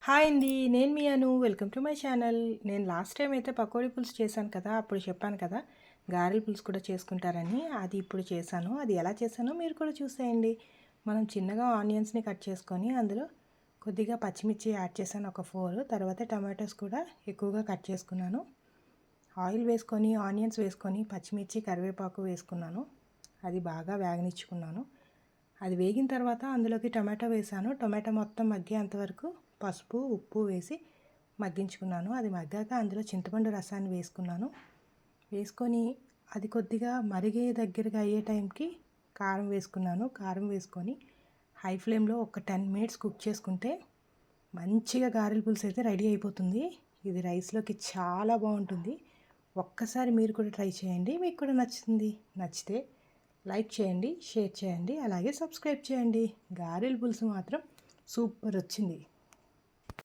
Hi అండి. నేను మీ Anu. Welcome to my channel. నేను లాస్ట్ టైం అయితే పకోడీ పులుసు చేశాను కదా! అప్పుడు చెప్పాను కదా! గారెల పులుసు కూడా చేసుకుంటారని. అది ఇప్పుడు చేశాను. అది ఎలా చేశానో మీరు కూడా చూసేయండి. మనం చిన్నగా ఆనియన్స్‌ని కట్ చేసుకొని అందులో కొద్దిగా పచ్చిమిర్చి యాడ్ చేశాను ఒక 4. తర్వాత టమాటోస్ కూడా ఎక్కువగా కట్ చేసుకున్నాను. ఆయిల్ వేసుకొని ఆనియన్స్ వేసుకొని పచ్చిమిర్చి కరివేపాకు వేసుకున్నాను. అది బాగా వేగనిచ్చుకున్నాను. అది వేగిన తర్వాత అందులోకి టమాటో వేసాను. టమాటో మొత్తం మగ్గేంత వరకు పసుపు, ఉప్పు వేసి మగ్గించుకున్నాను. అది మగ్గాక అందులో చింతపండు రసాన్ని వేసుకున్నాను. వేసుకొని అది కొద్దిగా మరిగే దగ్గరగా అయ్యే టైంకి కారం వేసుకున్నాను. కారం వేసుకొని హై ఫ్లేమ్లో ఒక 10 మినిట్స్ కుక్ చేసుకుంటే మంచిగా గారెల పులుసు అయితే రెడీ అయిపోతుంది. ఇది రైస్లోకి చాలా బాగుంటుంది. ఒక్కసారి మీరు కూడా ట్రై చేయండి. మీకు కూడా నచ్చుతుంది. నచ్చితే లైక్ చేయండి, షేర్ చేయండి, అలాగే సబ్స్క్రైబ్ చేయండి. గారెల పులుసు మాత్రం సూపర్ వచ్చింది.